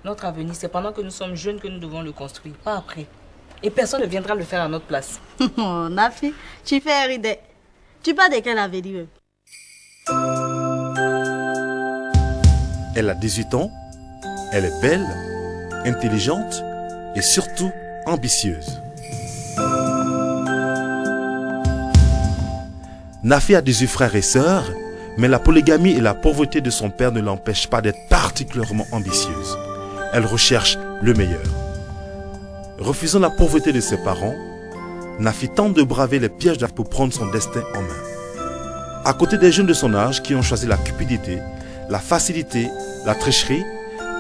Notre avenir, c'est pendant que nous sommes jeunes que nous devons le construire, pas après. Et personne ne viendra le faire à notre place. Oh, Nafi, tu fais rider. Tu parles de quel avenir? Elle a 18 ans, elle est belle, intelligente et surtout ambitieuse. Nafi a 18 frères et sœurs, mais la polygamie et la pauvreté de son père ne l'empêchent pas d'être particulièrement ambitieuse. Elle recherche le meilleur. Refusant la pauvreté de ses parents, Nafi tente de braver les pièges pour prendre son destin en main. À côté des jeunes de son âge qui ont choisi la cupidité, la facilité, la tricherie,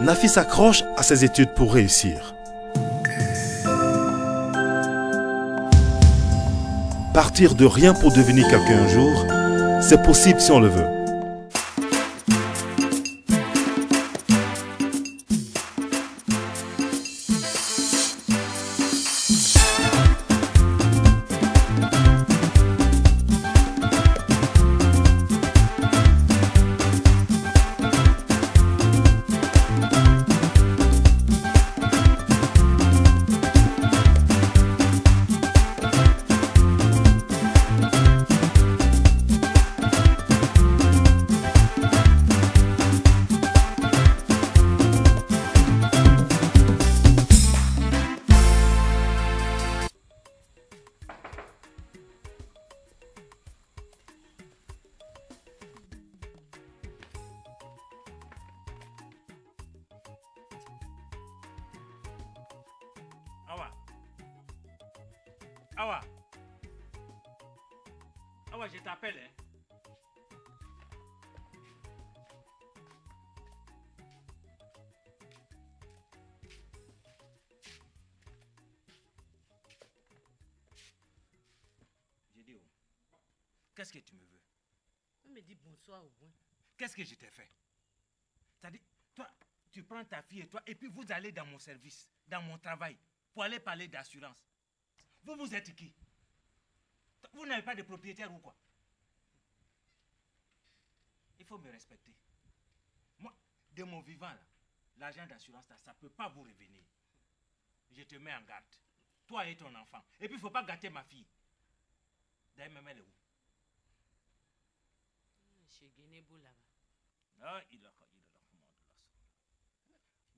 Nafi s'accroche à ses études pour réussir. Partir de rien pour devenir quelqu'un un jour, c'est possible si on le veut. Awa. Awa. Awa, je t'appelle, hein. J'ai dit, oh, qu'est-ce que tu me veux? On me dit bonsoir au moins. Qu'est-ce que je t'ai fait? C'est-à-dire, toi, tu prends ta fille et toi, et puis vous allez dans mon service, dans mon travail, pour aller parler d'assurance. Vous êtes qui? Vous n'avez pas de propriétaire ou quoi? Il faut me respecter. Moi, de mon vivant, là, l'argent d'assurance, ça ne peut pas vous revenir. Je te mets en garde. Toi et ton enfant. Et puis, il ne faut pas gâter ma fille. D'ailleurs, même elle est où? Chez Guinébou là-bas. Ah,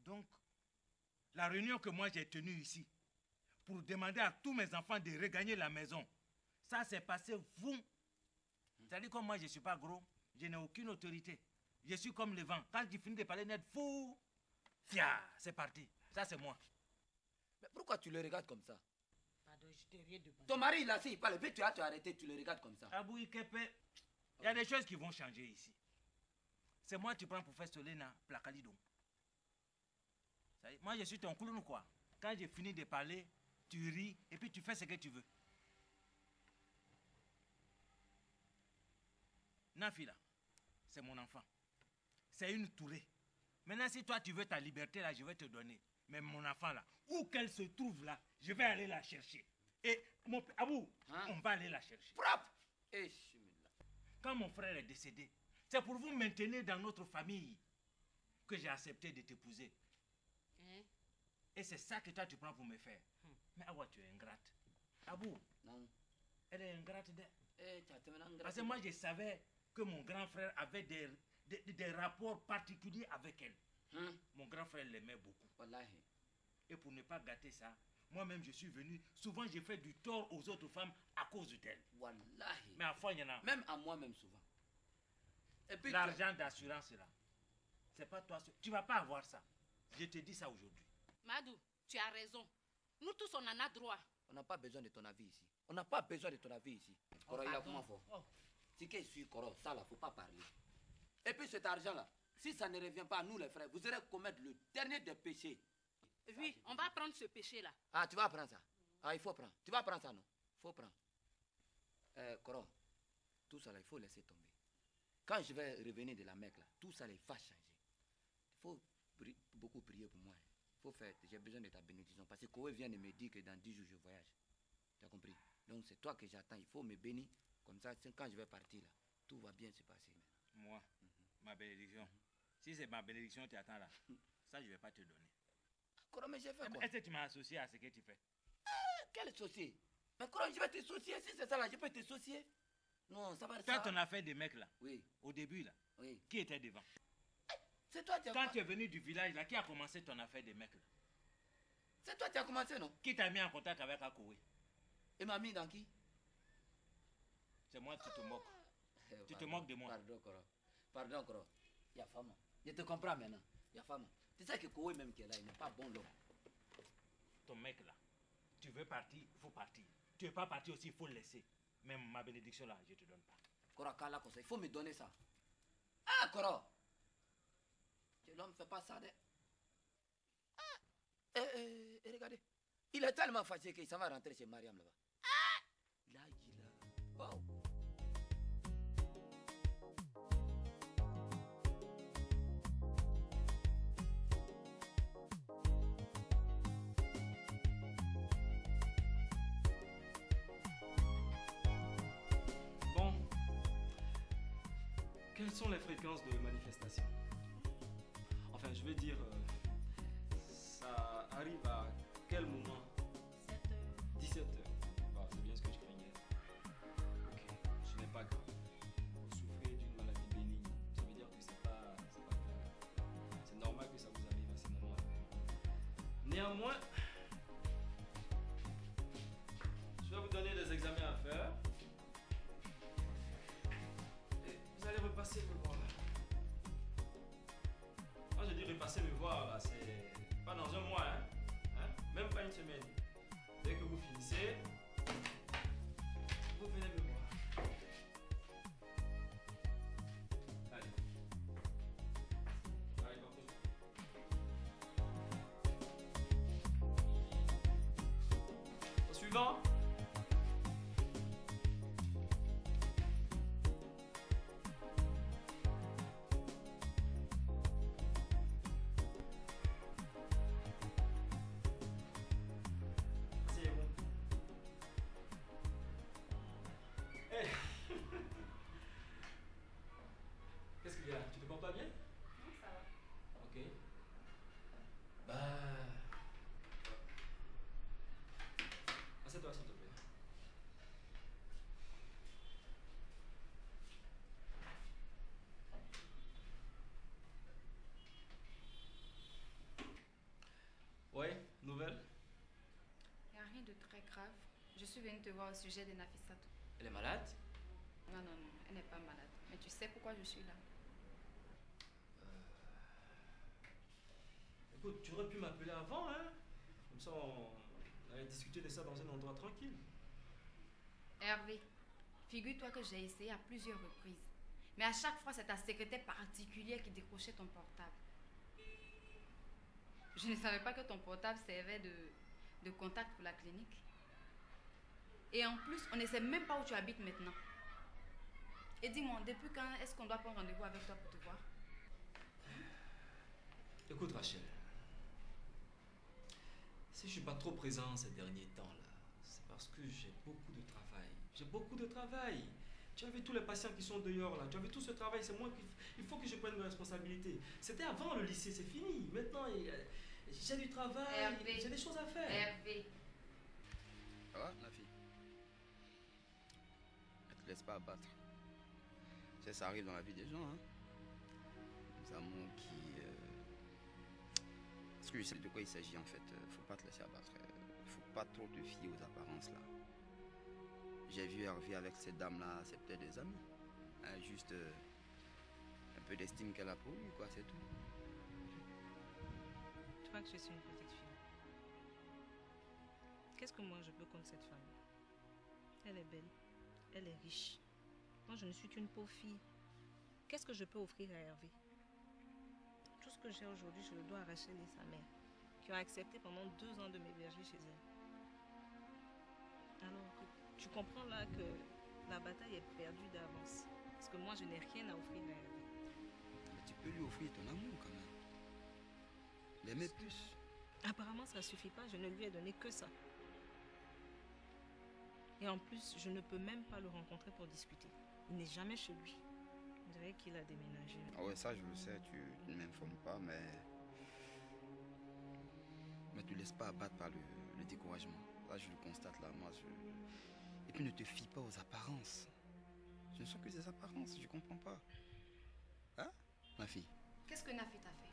donc, la réunion que moi j'ai tenue ici, pour demander à tous mes enfants de regagner la maison, ça s'est passé vous. C'est-à-dire que moi je ne suis pas gros, je n'ai aucune autorité. Je suis comme le vent. Quand tu finis de parler net, fou, fia, c'est parti. Ça c'est moi. Mais pourquoi tu le regardes comme ça? Pardon, je t'ai rien de bon. Ton mari, il a s'il parle, puis tu as arrêté, tu le regardes comme ça. Abou Ikepe, il y a des choses qui vont changer ici. C'est moi que tu prends pour faire Solena, Placalido. Moi, je suis ton clown, quoi. Quand j'ai fini de parler, tu ris et puis tu fais ce que tu veux. Nafila, c'est mon enfant. C'est une tourée. Maintenant, si toi, tu veux ta liberté, là, je vais te donner. Mais mon enfant, là, où qu'elle se trouve, là, je vais aller la chercher. Et, mon Abou, on va aller la chercher. Propre. Quand mon frère est décédé, c'est pour vous maintenir dans notre famille que j'ai accepté de t'épouser. Et c'est ça que toi tu prends pour me faire. Mais Awa, tu es ingrate. Abou, non. Elle est ingrate. Parce que moi je savais que mon grand frère avait des rapports particuliers avec elle. Mon grand frère l'aimait beaucoup. Wallahi. Et pour ne pas gâter ça, moi-même je suis venu. Souvent j'ai fait du tort aux autres femmes à cause d'elle. Wallahi. Mais à fois il y en a. Même à moi-même souvent. L'argent d'assurance là, c'est pas toi. Tu vas pas avoir ça. Je te dis ça aujourd'hui. Madou, tu as raison. Nous tous, on en a droit. On n'a pas besoin de ton avis ici. On n'a pas besoin de ton avis ici. Koro, il a comment fort. Si que je suis Koro, ça là, faut pas parler. Et puis cet argent-là, si ça ne revient pas à nous les frères, vous allez commettre le dernier des péchés. Oui, on va prendre ce péché-là. Ah, tu vas prendre ça. Ah, il faut prendre. Tu vas prendre ça, non? Il faut prendre. Koro, tout ça là, il faut laisser tomber. Quand je vais revenir de la Mecque là, tout ça là, il va changer. Il faut beaucoup prier pour moi. Faut faire, j'ai besoin de ta bénédiction. Parce que Koé vient de me dire que dans 10 jours je voyage. Tu as compris? Donc c'est toi que j'attends. Il faut me bénir. Comme ça, quand je vais partir là, tout va bien se passer. Moi, ma bénédiction. Si c'est ma bénédiction, tu attends là. Ça, je ne vais pas te donner. Koro, mais j'ai fait quoi? Est-ce que tu m'as associé à ce que tu fais? Quel associé? Mais Koro, je vais t'associer. Si c'est ça là, je peux t'associer. Non, ça va. Toi, ton affaire des mecs là, Oui. au début là, Oui. qui était devant? C'est toi qui as Quand tu es venu du village là, qui a commencé ton affaire des mecs là? C'est toi qui as commencé, non? Qui t'a mis en contact avec Akoué? Et m'a mis dans qui? C'est moi, tu te moques. Tu te moques de moi. Pardon, Koro. Pardon, Koro. Y'a femme. Je te comprends maintenant. Y'a femme. Tu sais que Koué même qui est là, il n'est pas bon l'homme. Ton mec là, tu veux partir, il faut partir. Tu veux pas partir aussi, il faut le laisser. Même ma bénédiction là, je te donne pas. Koro, Kala, comme ça, il faut me donner ça. Ah, Koro! L'homme ne fait pas ça, de... regardez. Il est tellement fâché qu'il s'en va rentrer chez Mariam là-bas. Là, il a... Wow. Bon. Quelles sont les fréquences de manifestation? Enfin, je veux dire, ça arrive à quel moment? 17 heures. Bah, c'est bien ce que je craignais. Ok, ce n'est pas grave. Vous souffrez d'une maladie bénigne. Ça veut dire que c'est pas grave. C'est normal que ça vous arrive à ce moment-là. Néanmoins, je vais vous donner des examens à faire. Et vous allez repasser me voir. Quand je dis repasser me voir, là, c'est pas dans un mois, hein? Même pas une semaine. Dès que vous finissez, vous venez me voir. Allez. Allez, partez. Au suivant. Qu'est-ce qu'il y a? Tu te portes pas bien? Non, ça va. Ok. Bah. Assieds-toi, s'il te plaît. Ouais, nouvelle? Il n'y a rien de très grave. Je suis venue te voir au sujet de Nafissatou. Elle est malade? Non, non, non, elle n'est pas malade. Mais tu sais pourquoi je suis là? Écoute, tu aurais pu m'appeler avant, hein? Comme ça, on avait discuté de ça dans un endroit tranquille. Hervé, figure-toi que j'ai essayé à plusieurs reprises. Mais à chaque fois, c'est ta secrétaire particulière qui décrochait ton portable. Je ne savais pas que ton portable servait de contact pour la clinique. Et en plus, on ne sait même pas où tu habites maintenant. Et dis-moi, depuis quand est-ce qu'on doit prendre rendez-vous avec toi pour te voir? Écoute, Rachel. Si je ne suis pas trop présent ces derniers temps-là, c'est parce que j'ai beaucoup de travail. J'ai beaucoup de travail. Tu as vu tous les patients qui sont dehors là. Tu as vu tout ce travail. C'est moi il faut que je prenne mes responsabilités. C'était avant le lycée, c'est fini. Maintenant, j'ai du travail. J'ai des choses à faire. Hervé. Ça va, la fille? Ne te laisse pas abattre. Tu sais, ça arrive dans la vie des gens, hein. Des amours qui... Parce que je sais de quoi il s'agit en fait. Faut pas te laisser abattre. Faut pas trop te fier aux apparences là. J'ai vu Hervé avec cette dame là, c'est peut-être des amis. Juste un peu d'estime qu'elle a pour lui, quoi, c'est tout. Tu crois que je suis une petite fille? Qu'est-ce que moi je peux contre cette femme? Elle est belle, elle est riche. Moi je ne suis qu'une pauvre fille. Qu'est-ce que je peux offrir à Hervé? Tout ce que j'ai aujourd'hui, je le dois à Rachel et sa mère, qui ont accepté pendant 2 ans de m'héberger chez elle. Alors, tu comprends là que la bataille est perdue d'avance. Parce que moi, je n'ai rien à offrir à Hervé. Mais tu peux lui offrir ton amour quand même. L'aimer plus. Apparemment, ça ne suffit pas. Je ne lui ai donné que ça. Et en plus, je ne peux même pas le rencontrer pour discuter. Il n'est jamais chez lui. On dirait qu'il a déménagé. Ah ouais, ça je le sais, tu ne m'informes pas, mais Ne te laisse pas abattre par le découragement. Là, je le constate là, moi. Et puis ne te fie pas aux apparences. Ce ne sont que des apparences, je comprends pas. Hein, ma fille? Qu'est-ce que Nafi t'a fait?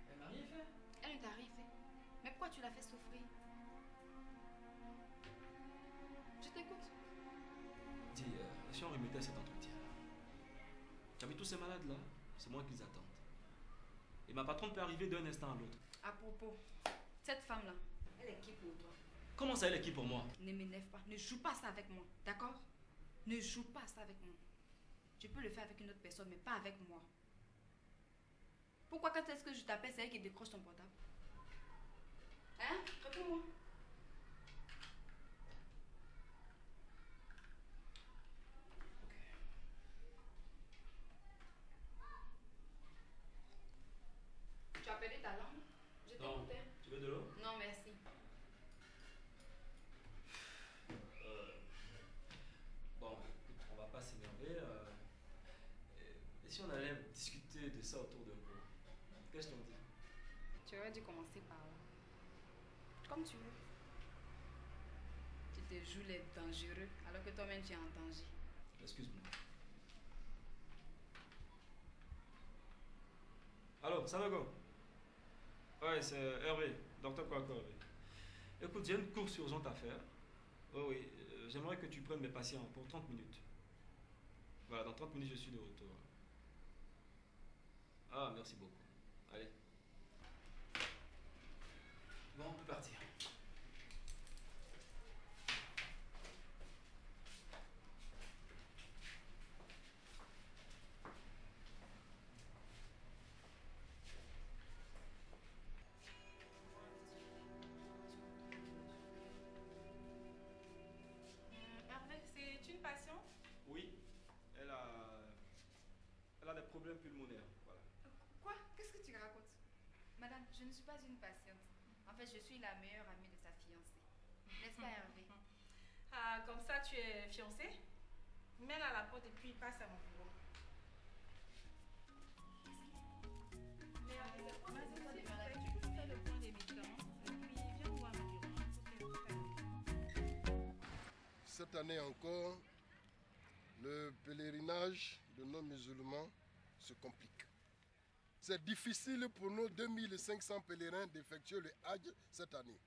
Elle m'a rien fait. Elle ne t'a rien fait. Mais pourquoi tu l'as fait souffrir? Je t'écoute. Dis, si on remettait cet entretien, parmi tous ces malades-là, c'est moi qu'ils attendent. Et ma patronne peut arriver d'un instant à l'autre. À propos, cette femme-là, elle est qui pour toi? Comment ça, elle est qui pour moi? Ne m'énerve pas. Ne joue pas ça avec moi. D'accord? Ne joue pas ça avec moi. Tu peux le faire avec une autre personne, mais pas avec moi. Pourquoi quand est-ce que je t'appelle, c'est elle qui décroche ton portable? Hein? Réponds-moi. Tu as perdu ta langue? Je Non. t'écoutais. Tu veux de l'eau? Non, merci. Bon, écoute, on va pas s'énerver. Et si on allait discuter de ça autour d'un pot? Qu'est-ce qu'on dit? Tu aurais dû commencer par là. Comme tu veux. Tu te joues les dangereux alors que toi-même tu es en danger. Excuse-moi. Allô, ça va go? Ouais, c'est Hervé, docteur Kwako Hervé. Écoute, j'ai une course urgente à faire. Oh oui, j'aimerais que tu prennes mes patients pour 30 minutes. Voilà, dans 30 minutes, je suis de retour. Ah, merci beaucoup. Allez. Bon, on peut partir. Hervé, c'est une patiente? Oui, elle a des problèmes pulmonaires. Voilà. Quoi? Qu'est-ce que tu racontes? Madame, je ne suis pas une patiente. En fait, je suis la meilleure amie de sa fiancée. N'est-ce pas, Hervé? Ah, comme ça, tu es fiancée? Mets-la à la porte et puis passe à mon bureau. Mais vas-y, tu peux faire le point des médicaments et puis viens voir mon bureau. Cette année encore, le pèlerinage de nos musulmans se complique. C'est difficile pour nos 2500 pèlerins d'effectuer le Hajj cette année.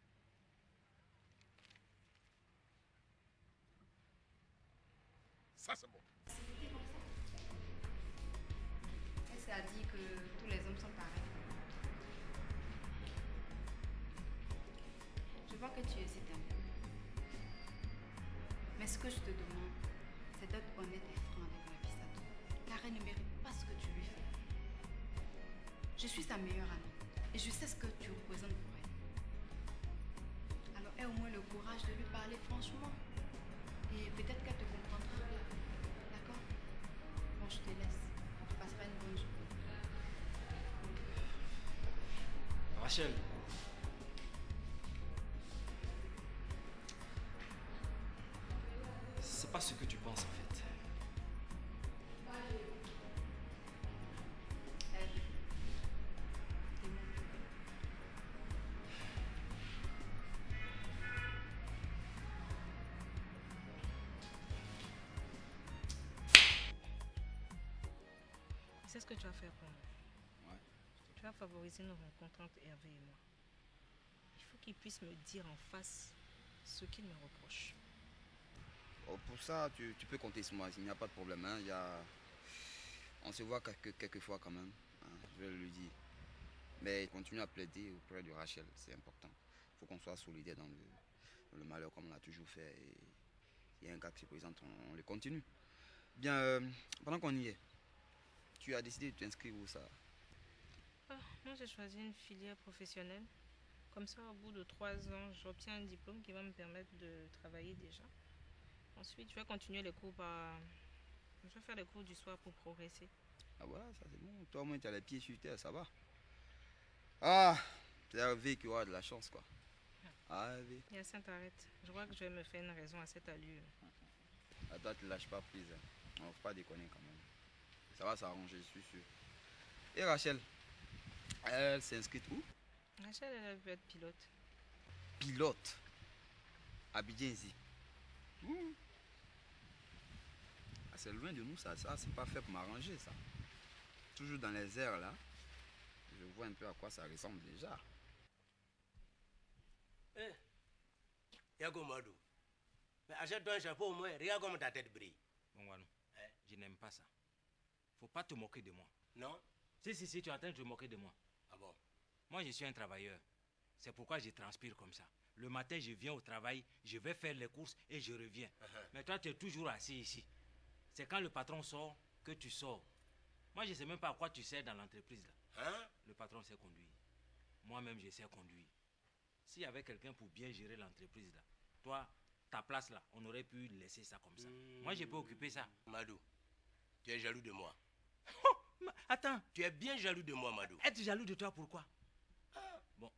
Ça, c'est bon. Est-ce qu'elle a dit que tous les hommes sont pareils? Je vois que tu hésites un peu. Mais ce que je te demande, c'est d'être honnête et franc avec ma fille Sato. Car elle ne mérite pas ce que tu lui fais. Je suis sa meilleure amie et je sais ce que tu représentes pour elle. Alors aie au moins le courage de lui parler franchement. Et peut-être qu'elle te comprendra. D'accord? Bon, je te laisse. Tu passeras une bonne journée. Rachel. C'est pas ce que tu penses en fait. Elle. Dis-moi. C'est ce que tu vas faire pour moi. Ouais. Tu vas favoriser nos rencontres entre Hervé et moi. Il faut qu'il puisse me dire en face ce qu'il me reproche. Oh, pour ça, tu peux compter sur moi, il n'y a pas de problème. Hein. On se voit quelques fois quand même, hein, je vais lui dire. Mais continue à plaider auprès de Rachel, c'est important. Il faut qu'on soit solidaire dans le malheur comme on l'a toujours fait. Et il y a un cas qui se présente, on le continue. Bien, pendant qu'on y est, tu as décidé de t'inscrire où ça? Moi, j'ai choisi une filière professionnelle. Comme ça, au bout de 3 ans, j'obtiens un diplôme qui va me permettre de travailler déjà. Ensuite, je vais continuer les cours Je vais faire les cours du soir pour progresser. Ah voilà, ça c'est bon. Toi au moins tu as les pieds sur terre, ça va. Ah, c'est Hervé qui aura de la chance quoi. Ah Hervé. Hyacinthe, arrête. Je crois que je vais me faire une raison à cette allure. À toi tu lâches pas prise. Hein. On ne faut pas déconner quand même. Ça va s'arranger, je suis sûr. Et Rachel, elle s'est inscrite où? Rachel, elle veut être pilote. Pilote à Bidjenzi. C'est loin de nous, ça c'est pas fait pour m'arranger, ça. Toujours dans les airs, là. Je vois un peu à quoi ça ressemble déjà. Yago Madou. Mais achète-toi un chapeau au moins, regarde comment ta tête brille. Bongwanou, je n'aime pas ça. Faut pas te moquer de moi. Non? Si, tu es en train de te moquer de moi. Ah bon? Moi, je suis un travailleur. C'est pourquoi je transpire comme ça. Le matin, je viens au travail, je vais faire les courses et je reviens. Mais toi, tu es toujours assis ici. C'est quand le patron sort que tu sors. Moi, je ne sais même pas à quoi tu sers dans l'entreprise là. Hein? Le patron sait conduire. Moi-même, je sais conduire. S'il y avait quelqu'un pour bien gérer l'entreprise là, toi, ta place là, on aurait pu laisser ça comme ça. Moi, je peux occuper ça. Madou, tu es jaloux de moi. Attends. Tu es bien jaloux de moi, Madou. Être jaloux de toi, pourquoi? Bon,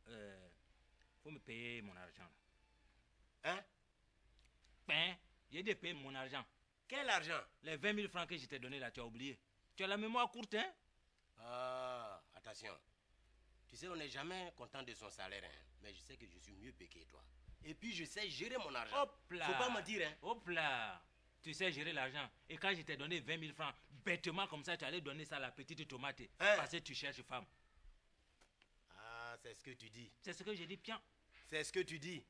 faut me payer mon argent là. Hein? Ben, j'ai dû payer mon argent. Quel argent? Les 20 000 francs que je t'ai donné là, tu as oublié. Tu as la mémoire courte, hein? Ah, attention. Tu sais, on n'est jamais content de son salaire, hein. Mais je sais que je suis mieux payé que toi. Et puis, je sais gérer mon argent. Hop là! Faut pas mentir, hein? Hop là! Tu sais gérer l'argent. Et quand je t'ai donné 20 000 francs, bêtement comme ça, tu allais donner ça à la petite tomate. Hein? Parce que tu cherches femme. Ah, c'est ce que tu dis. C'est ce que j'ai dit, bien. C'est ce que tu dis.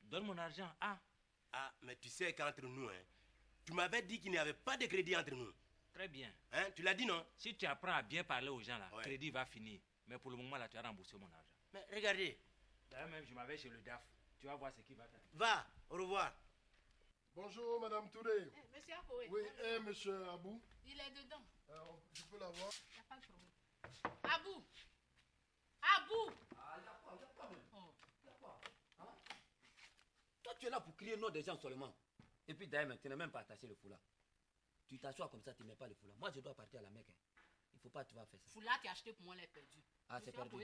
Donne mon argent. Ah, mais tu sais qu'entre nous, hein, tu m'avais dit qu'il n'y avait pas de crédit entre nous. très bien. Hein? Tu l'as dit, non? Si tu apprends à bien parler aux gens là, Ouais. crédit va finir. Mais pour le moment là, tu as remboursé mon argent. Mais regardez. D'ailleurs même, je m'avais chez le DAF. Tu vas voir ce qui va t'arriver. Va, au revoir. Bonjour, Madame Touré. Monsieur Abou, Oui, et Monsieur Abou. il est dedans. Je peux l'avoir? Il n'y a pas de problème. Abou! Abou! Toi, tu es là pour crier le nom des gens seulement. Et puis d'ailleurs, tu n'as même pas attaché le foulard. Tu t'assois comme ça, tu ne mets pas le foulard. Moi, je dois partir à la Mecque. Il ne faut pas, tu vas faire ça. Foulard, tu as acheté pour moi, elle est perdue. Ah, c'est perdu.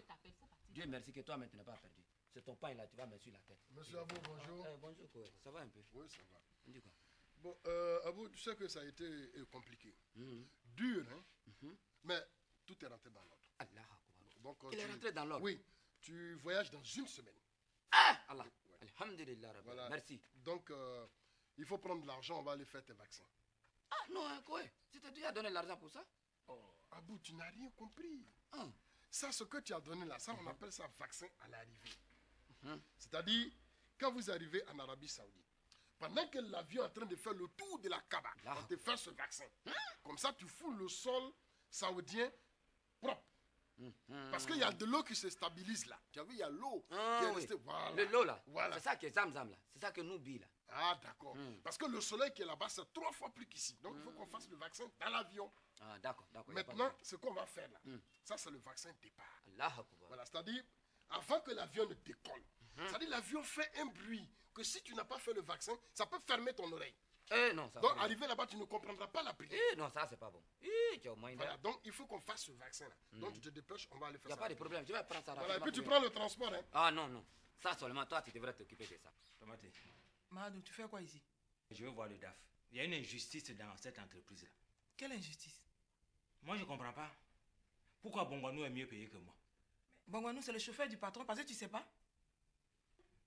Dieu merci que toi, tu n'as pas perdu. C'est ton pain là, tu vas mettre sur la tête. Monsieur Abou, bonjour. Bonjour, quoi. Ça va un peu? Oui, ça va. On dit quoi? Bon, Abou, tu sais que ça a été compliqué. Dur, hein? Mais tout est rentré dans l'ordre. Allah Akbar. Donc, Il est rentré dans l'ordre? Oui. Tu voyages dans une semaine. Ah! Allah. Alhamdulillah. Voilà. Merci. Donc, il faut prendre l'argent, on va aller faire tes vaccins. Ah non, hein, quoi? Tu t'es déjà donné l'argent pour ça? Abou, tu n'as rien compris. Ça, ce que tu as donné là, ça, on appelle ça vaccin à l'arrivée. C'est-à-dire, quand vous arrivez en Arabie Saoudite, pendant que l'avion est en train de faire le tour de la Kaaba, on te fait ce vaccin. Comme ça, tu fous le sol saoudien propre. Parce qu'il y a de l'eau qui se stabilise là. Tu as vu, il y a l'eau qui est restée. Voilà. L'eau là. Voilà. C'est ça qui est Zamzam là. C'est ça que nous bille là. Ah, d'accord. Parce que le soleil qui est là-bas, c'est 3 fois plus qu'ici. Donc, il faut qu'on fasse le vaccin dans l'avion. Ah, d'accord, d'accord. Maintenant, ce qu'on va faire là, ça, c'est le vaccin départ. Allah Akbar. Voilà, c'est-à-dire, avant que l'avion ne décolle, c'est-à-dire, l'avion fait un bruit que si tu n'as pas fait le vaccin, ça peut fermer ton oreille. Non, ça Donc, arrivé là-bas, tu ne comprendras pas la prière. Non, ça, c'est pas bon. Tu as au moins Voilà, donc il faut qu'on fasse ce vaccin là. Donc, tu te dépêches, on va aller faire ça. Il n'y a pas de problème, je vais prendre ça Voilà, et rapidement. puis tu prends le transport, hein. Ah non, non. Ça seulement, toi, tu devrais t'occuper de ça. Tomate, Madou, tu fais quoi ici? je veux voir le DAF. Il y a une injustice dans cette entreprise là. Quelle injustice? Moi, je ne comprends pas. Pourquoi Bongwanou est mieux payé que moi? Bongwanou, c'est le chauffeur du patron, parce que tu sais pas?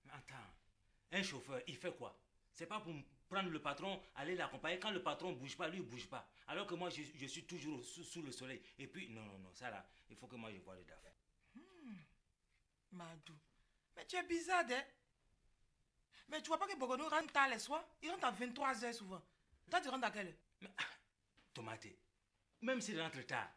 Mais attends, un chauffeur, il fait quoi? C'est pas pour prendre le patron, aller l'accompagner. Quand le patron ne bouge pas, lui, il ne bouge pas. Alors que moi, je suis toujours sous le soleil. Et puis, non, ça là, il faut que moi, je voie le DAF. Madou, mais tu es bizarre, hein? Mais tu vois pas que Bongwanou rentre tard les soirs? Il rentre à 23h souvent. Toi, tu rentres à quelle heure? Tomate, même s'il rentre tard,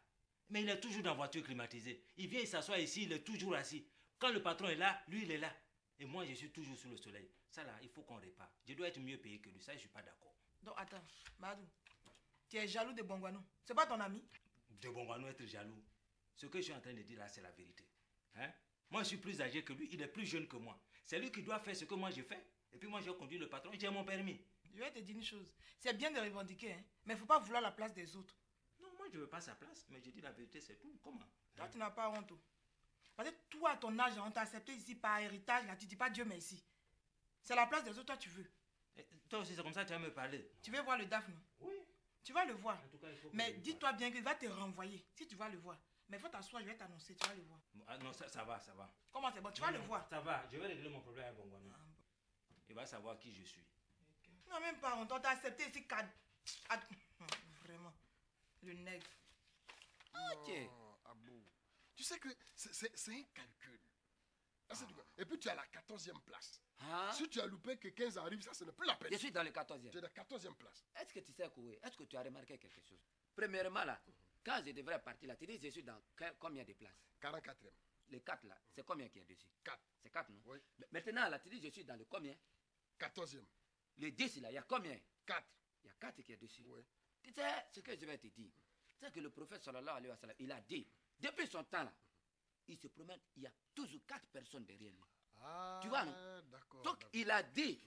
mais il est toujours dans la voiture climatisée. Il vient, il s'assoit ici, il est toujours assis. Quand le patron est là, lui, il est là. Et moi, je suis toujours sous le soleil. Ça là, il faut qu'on répare. Je dois être mieux payé que lui. Ça, je ne suis pas d'accord. Donc, attends, Madou, tu es jaloux de Bongwanou. C'est pas ton ami? De Bongwanou être jaloux. Ce que je suis en train de dire là, c'est la vérité. Hein? Moi, je suis plus âgé que lui. Il est plus jeune que moi. C'est lui qui doit faire ce que moi, je fais. Et puis moi, je conduis le patron. J'ai mon permis. Je vais te dire une chose. C'est bien de revendiquer, hein? Mais il ne faut pas vouloir la place des autres. Non, moi, je ne veux pas sa place. Mais je dis la vérité, c'est tout. Comment? Toi, tu n'as pas honte. Parce que toi, à ton âge, on t'a accepté ici par héritage. Là, tu ne dis pas Dieu merci. C'est la place des autres, toi, tu veux. Et toi aussi, c'est comme ça que tu vas me parler. Tu veux voir le DAF, non? Oui. Tu vas le voir. En tout cas, il faut que Mais je le dis-toi bien qu'il va te renvoyer. Si tu vas le voir. Mais il faut t'asseoir, je vais t'annoncer, tu vas le voir. Ah, non, ça va, ça va. Comment c'est bon? Tu vas le voir. Ça va, je vais régler mon problème avec Bongwana. Il va savoir qui je suis. Non, même pas, on t'a accepté ici. Vraiment. Le nègre. Ok. Abou. Tu sais que c'est un calcul. Et puis tu as la 14e place. Si tu as loupé que 15 arrive, ça ce n'est plus la peine. Je suis dans le 14e. Tu es dans la 14e place. Est-ce que tu sais, Koué, est-ce que tu as remarqué quelque chose? Premièrement, là, quand je devrais partir là, tu dis je suis dans combien de places? 44e. Les 4 là, c'est combien qui est dessus? 4. C'est 4, non? Oui. Maintenant, là, tu dis je suis dans le combien? 14e. Le 10 là, il y a combien? 4. Il y a 4 qui est dessus. Oui. Tu sais ce que je vais te dire? Tu sais que le prophète sallallahu alayhi wa sallam, il a dit, depuis son temps là, il se promène, il y a toujours 4 personnes derrière lui. Tu vois, non? D'accord. Donc, il a dit,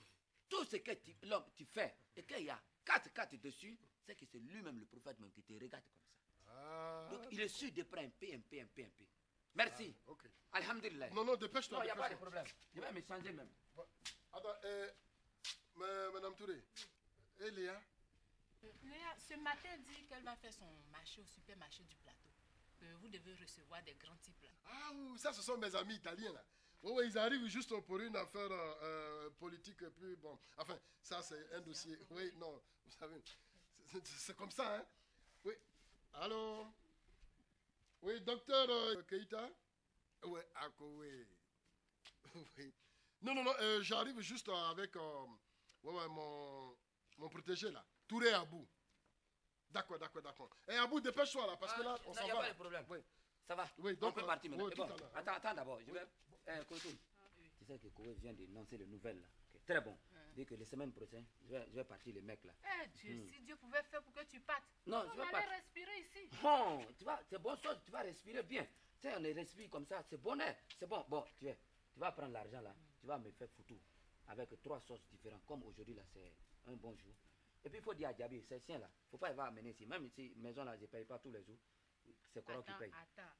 tout ce que l'homme tu fais, et qu'il y a 4 dessus, c'est que c'est lui-même, le prophète même, qui te regarde comme ça. Donc, il est sûr de prendre un peu. Merci. Ok. Alhamdulillah. Non, dépêche-toi. Non, il n'y a pas de problème. Je vais me changer même. Attends, Madame Touré. Et Léa? Léa, ce matin, dit qu'elle va faire son marché au supermarché du plateau. Vous devez recevoir des grands types là. Ah oui, ça ce sont mes amis italiens là. Oui, ils arrivent juste pour une affaire politique et puis bon. Enfin, ça c'est un dossier. Oui, non, vous savez, c'est comme ça, hein. Oui. Allô? Oui, docteur Keita? Oui, oui. Oui. Non, j'arrive juste avec mon protégé là. Touré Abou. D'accord. Et Abou, dépêche-toi là, parce que là, on s'en va. Il n'y a pas de problème. Oui. Ça va. Oui, donc, on peut partir maintenant. Oui, Bon, attends d'abord. Je vais. Koutoum, tu sais que Koué vient d'annoncer les nouvelles là. Okay. Très bon. Dès que les semaines prochaines, je vais partir les mecs là. Si Dieu pouvait faire pour que tu partes. Non, on je vais allait pas. respirer ici. Bon, tu vois, c'est bonne chose, tu vas respirer bien. Tu sais, on respire comme ça, c'est bon air. C'est bon. Bon, tu vas prendre l'argent là, tu vas me faire foutu avec 3 sauces différentes. Comme aujourd'hui là, c'est un bon jour. Et puis il faut dire à Diaby, c'est sien là. Il ne faut pas y avoir amener ici. Même ici, maison là, je ne paye pas tous les jours. C'est Coran qui paye. Attends.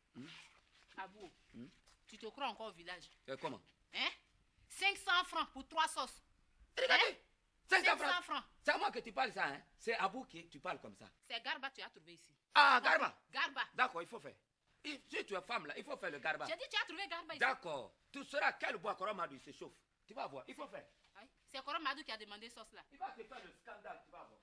Abou, tu te crois encore au village? Comment? Hein? 500 francs pour 3 sauces. Regardez! 500 francs. C'est à moi que tu parles ça, hein? C'est à vous que tu parles comme ça. C'est Garba que tu as trouvé ici. Ah, Garba! Garba. D'accord, il faut faire. Si tu es femme là, il faut faire le Garba. J'ai dit tu as trouvé Garba ici. D'accord. Tu sauras quel bois Koromadou se chauffe. Tu vas voir, il faut faire. C'est Koromadou qui a demandé sauce là. Il va te faire le scandale, tu vas voir.